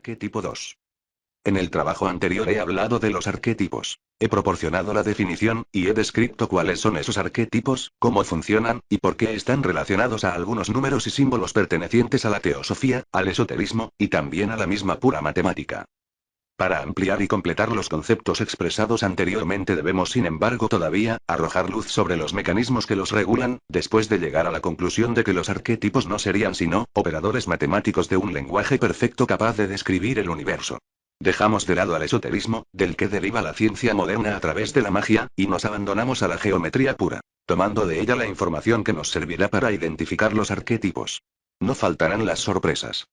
Arquetipo 2. En el trabajo anterior he hablado de los arquetipos. He proporcionado la definición, y he descrito cuáles son esos arquetipos, cómo funcionan, y por qué están relacionados a algunos números y símbolos pertenecientes a la teosofía, al esoterismo, y también a la misma pura matemática. Para ampliar y completar los conceptos expresados anteriormente debemos, sin embargo, todavía, arrojar luz sobre los mecanismos que los regulan, después de llegar a la conclusión de que los arquetipos no serían sino operadores matemáticos de un lenguaje perfecto capaz de describir el universo. Dejamos de lado al esoterismo, del que deriva la ciencia moderna a través de la magia, y nos abandonamos a la geometría pura, tomando de ella la información que nos servirá para identificar los arquetipos. No faltarán las sorpresas.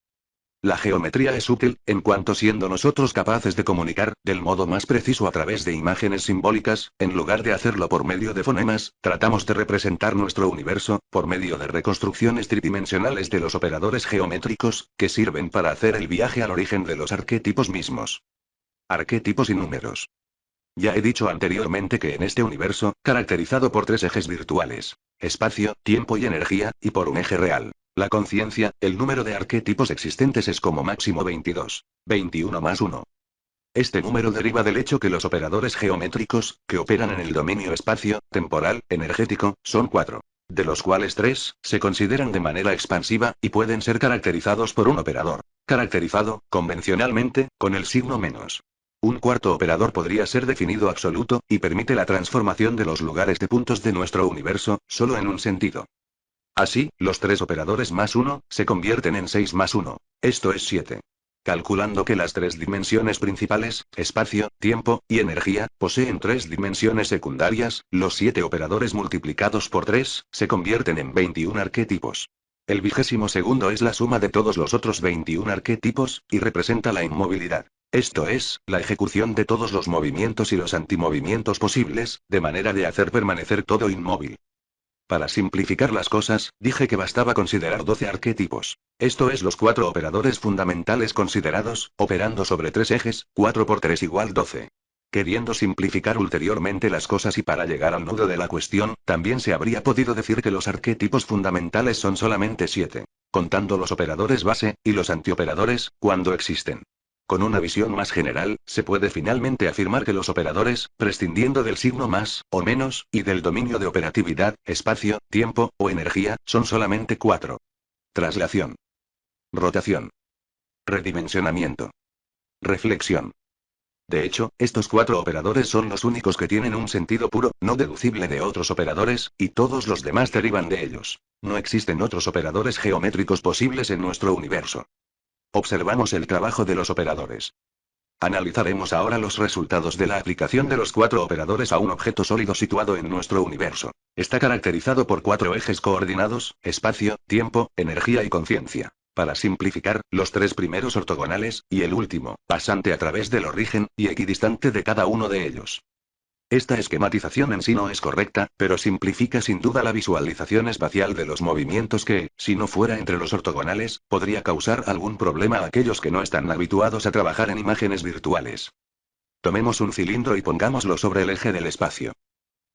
La geometría es útil, en cuanto siendo nosotros capaces de comunicar, del modo más preciso a través de imágenes simbólicas, en lugar de hacerlo por medio de fonemas, tratamos de representar nuestro universo, por medio de reconstrucciones tridimensionales de los operadores geométricos, que sirven para hacer el viaje al origen de los arquetipos mismos. Arquetipos y números. Ya he dicho anteriormente que en este universo, caracterizado por tres ejes virtuales, espacio, tiempo y energía, y por un eje real, la conciencia, el número de arquetipos existentes es como máximo 22, 21 más 1. Este número deriva del hecho que los operadores geométricos, que operan en el dominio espacio-temporal, energético, son 4, de los cuales 3 se consideran de manera expansiva, y pueden ser caracterizados por un operador, caracterizado, convencionalmente, con el signo menos. Un cuarto operador podría ser definido absoluto, y permite la transformación de los lugares de puntos de nuestro universo, solo en un sentido. Así, los tres operadores más 1, se convierten en 6 más 1. Esto es 7. Calculando que las tres dimensiones principales, espacio, tiempo, y energía, poseen tres dimensiones secundarias, los 7 operadores multiplicados por 3, se convierten en 21 arquetipos. El 22º es la suma de todos los otros 21 arquetipos, y representa la inmovilidad. Esto es, la ejecución de todos los movimientos y los antimovimientos posibles, de manera de hacer permanecer todo inmóvil. Para simplificar las cosas, dije que bastaba considerar 12 arquetipos. Esto es los 4 operadores fundamentales considerados, operando sobre 3 ejes, 4 por 3 igual 12. Queriendo simplificar ulteriormente las cosas y para llegar al nudo de la cuestión, también se habría podido decir que los arquetipos fundamentales son solamente 7, contando los operadores base, y los antioperadores, cuando existen. Con una visión más general, se puede finalmente afirmar que los operadores, prescindiendo del signo más, o menos, y del dominio de operatividad, espacio, tiempo, o energía, son solamente 4. Traslación. Rotación. Redimensionamiento. Reflexión. De hecho, estos 4 operadores son los únicos que tienen un sentido puro, no deducible de otros operadores, y todos los demás derivan de ellos. No existen otros operadores geométricos posibles en nuestro universo. Observamos el trabajo de los operadores. Analizaremos ahora los resultados de la aplicación de los 4 operadores a un objeto sólido situado en nuestro universo. Está caracterizado por 4 ejes coordinados, espacio, tiempo, energía y conciencia. Para simplificar, los 3 primeros ortogonales, y el último, pasante a través del origen, y equidistante de cada uno de ellos. Esta esquematización en sí no es correcta, pero simplifica sin duda la visualización espacial de los movimientos que, si no fuera entre los ortogonales, podría causar algún problema a aquellos que no están habituados a trabajar en imágenes virtuales. Tomemos un cilindro y pongámoslo sobre el eje del espacio.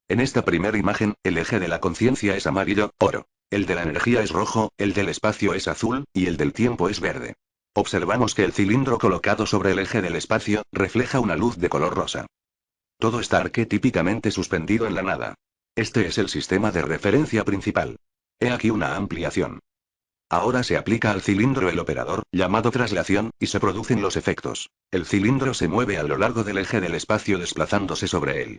En esta primera imagen, el eje de la conciencia es amarillo, oro. El de la energía es rojo, el del espacio es azul, y el del tiempo es verde. Observamos que el cilindro colocado sobre el eje del espacio, refleja una luz de color rosa. Todo está arquetípicamente suspendido en la nada. Este es el sistema de referencia principal. He aquí una ampliación. Ahora se aplica al cilindro el operador, llamado traslación, y se producen los efectos. El cilindro se mueve a lo largo del eje del espacio desplazándose sobre él.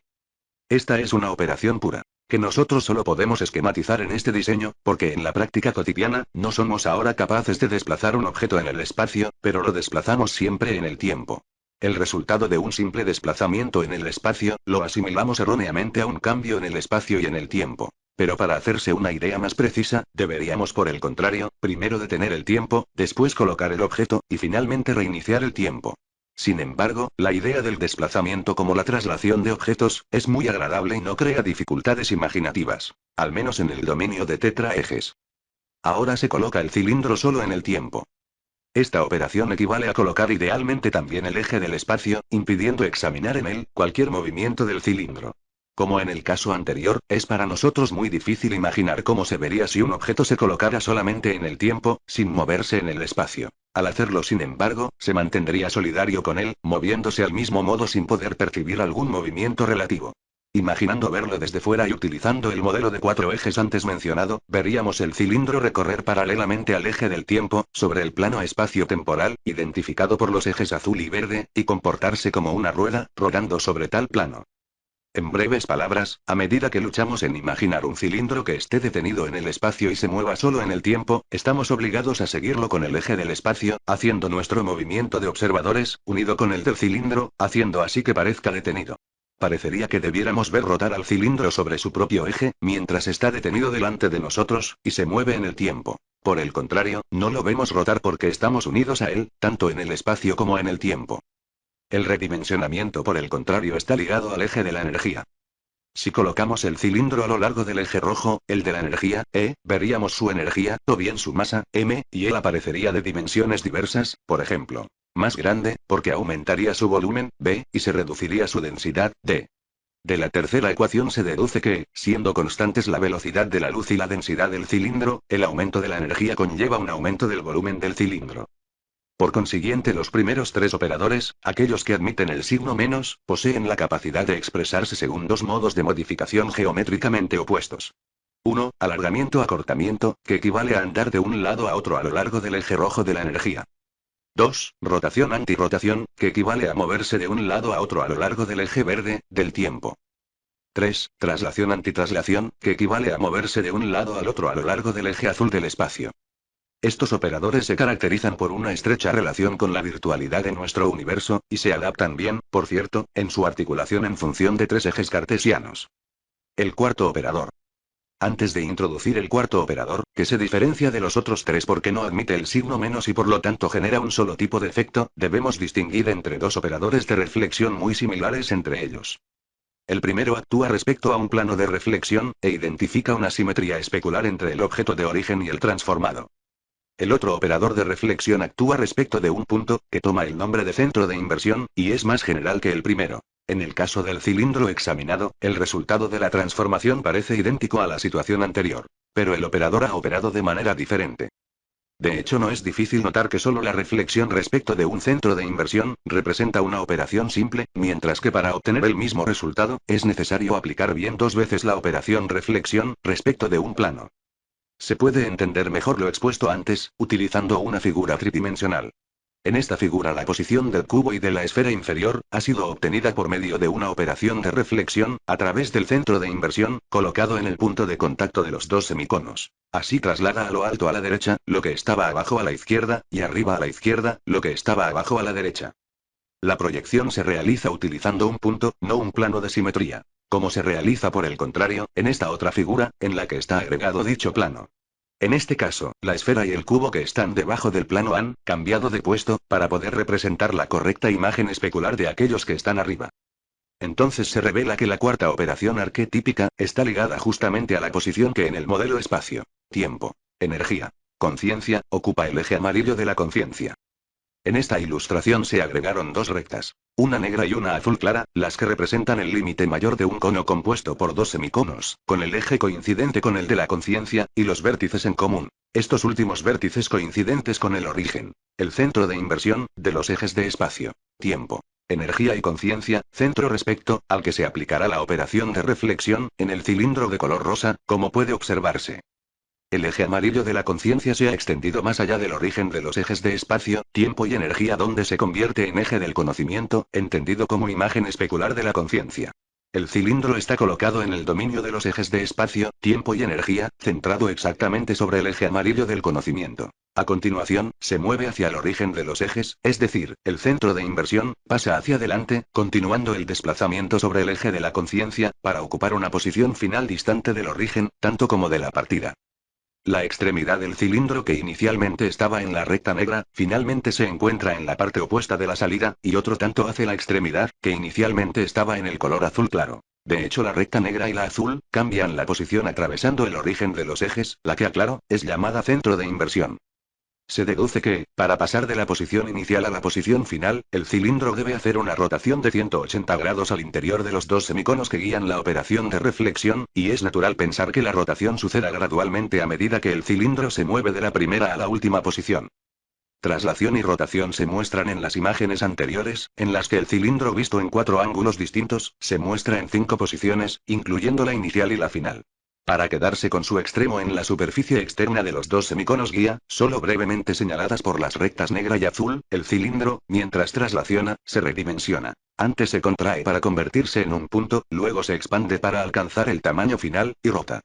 Esta es una operación pura, que nosotros solo podemos esquematizar en este diseño, porque en la práctica cotidiana, no somos ahora capaces de desplazar un objeto en el espacio, pero lo desplazamos siempre en el tiempo. El resultado de un simple desplazamiento en el espacio, lo asimilamos erróneamente a un cambio en el espacio y en el tiempo. Pero para hacerse una idea más precisa, deberíamos por el contrario, primero detener el tiempo, después colocar el objeto, y finalmente reiniciar el tiempo. Sin embargo, la idea del desplazamiento como la traslación de objetos, es muy agradable y no crea dificultades imaginativas, al menos en el dominio de tetraejes. Ahora se coloca el cilindro solo en el tiempo. Esta operación equivale a colocar idealmente también el eje del espacio, impidiendo examinar en él cualquier movimiento del cilindro. Como en el caso anterior, es para nosotros muy difícil imaginar cómo se vería si un objeto se colocara solamente en el tiempo, sin moverse en el espacio. Al hacerlo, sin embargo, se mantendría solidario con él, moviéndose al mismo modo sin poder percibir algún movimiento relativo. Imaginando verlo desde fuera y utilizando el modelo de 4 ejes antes mencionado, veríamos el cilindro recorrer paralelamente al eje del tiempo, sobre el plano espacio-temporal, identificado por los ejes azul y verde, y comportarse como una rueda, rodando sobre tal plano. En breves palabras, a medida que luchamos en imaginar un cilindro que esté detenido en el espacio y se mueva solo en el tiempo, estamos obligados a seguirlo con el eje del espacio, haciendo nuestro movimiento de observadores, unido con el del cilindro, haciendo así que parezca detenido. Parecería que debiéramos ver rotar al cilindro sobre su propio eje, mientras está detenido delante de nosotros, y se mueve en el tiempo. Por el contrario, no lo vemos rotar porque estamos unidos a él, tanto en el espacio como en el tiempo. El redimensionamiento, por el contrario, está ligado al eje de la energía. Si colocamos el cilindro a lo largo del eje rojo, el de la energía, E, veríamos su energía, o bien su masa, M, y él aparecería de dimensiones diversas, por ejemplo, más grande, porque aumentaría su volumen, B, y se reduciría su densidad, D. De la tercera ecuación se deduce que, siendo constantes la velocidad de la luz y la densidad del cilindro, el aumento de la energía conlleva un aumento del volumen del cilindro. Por consiguiente, los primeros tres operadores, aquellos que admiten el signo menos, poseen la capacidad de expresarse según dos modos de modificación geométricamente opuestos. 1. Alargamiento-acortamiento, que equivale a andar de un lado a otro a lo largo del eje rojo de la energía. 2. Rotación-antirrotación, que equivale a moverse de un lado a otro a lo largo del eje verde, del tiempo. 3. Traslación-antitraslación, que equivale a moverse de un lado al otro a lo largo del eje azul del espacio. Estos operadores se caracterizan por una estrecha relación con la virtualidad de nuestro universo, y se adaptan bien, por cierto, en su articulación en función de tres ejes cartesianos. El cuarto operador. Antes de introducir el cuarto operador, que se diferencia de los otros tres porque no admite el signo menos y por lo tanto genera un solo tipo de efecto, debemos distinguir entre dos operadores de reflexión muy similares entre ellos. El primero actúa respecto a un plano de reflexión, e identifica una simetría especular entre el objeto de origen y el transformado. El otro operador de reflexión actúa respecto de un punto, que toma el nombre de centro de inversión, y es más general que el primero. En el caso del cilindro examinado, el resultado de la transformación parece idéntico a la situación anterior. Pero el operador ha operado de manera diferente. De hecho, no es difícil notar que solo la reflexión respecto de un centro de inversión representa una operación simple, mientras que para obtener el mismo resultado, es necesario aplicar bien dos veces la operación reflexión respecto de un plano. Se puede entender mejor lo expuesto antes, utilizando una figura tridimensional. En esta figura la posición del cubo y de la esfera inferior ha sido obtenida por medio de una operación de reflexión, a través del centro de inversión, colocado en el punto de contacto de los dos semiconos. Así traslada a lo alto a la derecha, lo que estaba abajo a la izquierda, y arriba a la izquierda, lo que estaba abajo a la derecha. La proyección se realiza utilizando un punto, no un plano de simetría. Como se realiza por el contrario, en esta otra figura, en la que está agregado dicho plano. En este caso, la esfera y el cubo que están debajo del plano han cambiado de puesto, para poder representar la correcta imagen especular de aquellos que están arriba. Entonces se revela que la cuarta operación arquetípica está ligada justamente a la posición que en el modelo espacio, tiempo, energía, conciencia, ocupa el eje amarillo de la conciencia. En esta ilustración se agregaron dos rectas, una negra y una azul clara, las que representan el límite mayor de un cono compuesto por dos semiconos, con el eje coincidente con el de la conciencia, y los vértices en común. Estos últimos vértices coincidentes con el origen, el centro de inversión, de los ejes de espacio, tiempo, energía y conciencia, centro respecto al que se aplicará la operación de reflexión, en el cilindro de color rosa, como puede observarse. El eje amarillo de la conciencia se ha extendido más allá del origen de los ejes de espacio, tiempo y energía, donde se convierte en eje del conocimiento, entendido como imagen especular de la conciencia. El cilindro está colocado en el dominio de los ejes de espacio, tiempo y energía, centrado exactamente sobre el eje amarillo del conocimiento. A continuación, se mueve hacia el origen de los ejes, es decir, el centro de inversión, pasa hacia adelante, continuando el desplazamiento sobre el eje de la conciencia, para ocupar una posición final distante del origen, tanto como de la partida. La extremidad del cilindro que inicialmente estaba en la recta negra, finalmente se encuentra en la parte opuesta de la salida, y otro tanto hace la extremidad, que inicialmente estaba en el color azul claro. De hecho, la recta negra y la azul cambian la posición atravesando el origen de los ejes, la que aclaro, es llamada centro de inversión. Se deduce que, para pasar de la posición inicial a la posición final, el cilindro debe hacer una rotación de 180 grados al interior de los dos semiconos que guían la operación de reflexión, y es natural pensar que la rotación suceda gradualmente a medida que el cilindro se mueve de la primera a la última posición. Traslación y rotación se muestran en las imágenes anteriores, en las que el cilindro visto en 4 ángulos distintos, se muestra en 5 posiciones, incluyendo la inicial y la final. Para quedarse con su extremo en la superficie externa de los dos semiconos guía, solo brevemente señaladas por las rectas negra y azul, el cilindro, mientras traslaciona, se redimensiona. Antes se contrae para convertirse en un punto, luego se expande para alcanzar el tamaño final, y rota.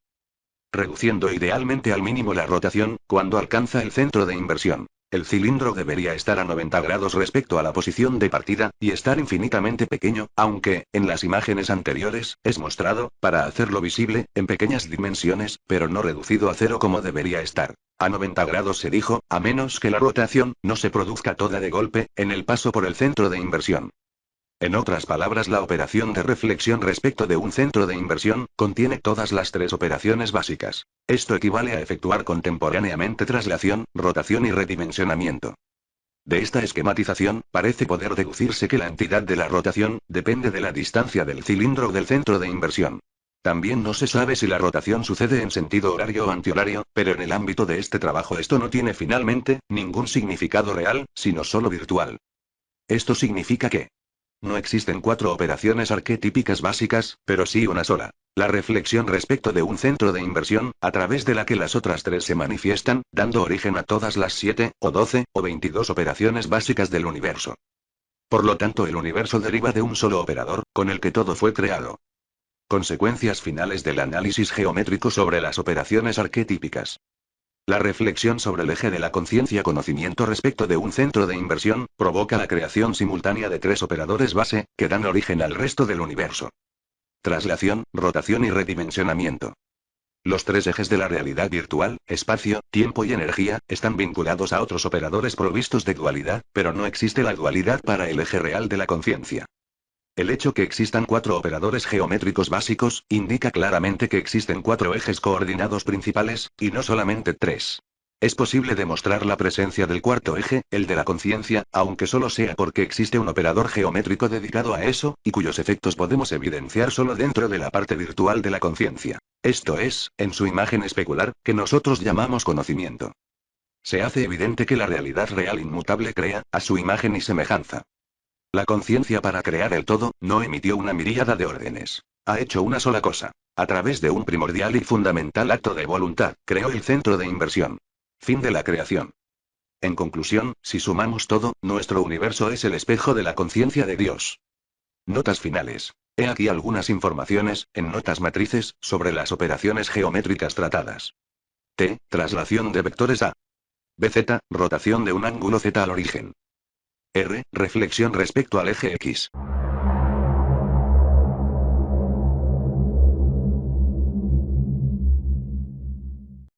Reduciendo idealmente al mínimo la rotación, cuando alcanza el centro de inversión. El cilindro debería estar a 90 grados respecto a la posición de partida, y estar infinitamente pequeño, aunque, en las imágenes anteriores, es mostrado, para hacerlo visible, en pequeñas dimensiones, pero no reducido a cero como debería estar. A 90 grados se dijo, a menos que la rotación no se produzca toda de golpe, en el paso por el centro de inversión. En otras palabras, la operación de reflexión respecto de un centro de inversión, contiene todas las tres operaciones básicas. Esto equivale a efectuar contemporáneamente traslación, rotación y redimensionamiento. De esta esquematización, parece poder deducirse que la entidad de la rotación, depende de la distancia del cilindro del centro de inversión. También no se sabe si la rotación sucede en sentido horario o antihorario, pero en el ámbito de este trabajo esto no tiene finalmente, ningún significado real, sino solo virtual. Esto significa que no existen 4 operaciones arquetípicas básicas, pero sí una sola. La reflexión respecto de un centro de inversión, a través de la que las otras 3 se manifiestan, dando origen a todas las 7, o 12, o 22 operaciones básicas del universo. Por lo tanto, el universo deriva de un solo operador, con el que todo fue creado. Consecuencias finales del análisis geométrico sobre las operaciones arquetípicas. La reflexión sobre el eje de la conciencia-conocimiento respecto de un centro de inversión, provoca la creación simultánea de 3 operadores base, que dan origen al resto del universo. Traslación, rotación y redimensionamiento. Los 3 ejes de la realidad virtual, espacio, tiempo y energía, están vinculados a otros operadores provistos de dualidad, pero no existe la dualidad para el eje real de la conciencia. El hecho que existan 4 operadores geométricos básicos, indica claramente que existen 4 ejes coordinados principales, y no solamente 3. Es posible demostrar la presencia del cuarto eje, el de la conciencia, aunque solo sea porque existe un operador geométrico dedicado a eso, y cuyos efectos podemos evidenciar solo dentro de la parte virtual de la conciencia. Esto es, en su imagen especular, que nosotros llamamos conocimiento. Se hace evidente que la realidad real inmutable crea, a su imagen y semejanza. La conciencia, para crear el todo, no emitió una miríada de órdenes. Ha hecho una sola cosa. A través de un primordial y fundamental acto de voluntad, creó el centro de inversión. Fin de la creación. En conclusión, si sumamos todo, nuestro universo es el espejo de la conciencia de Dios. Notas finales. He aquí algunas informaciones, en notas matrices, sobre las operaciones geométricas tratadas. T. Traslación de vectores A. BZ. Rotación de un ángulo Z al origen. R. Reflexión respecto al eje X.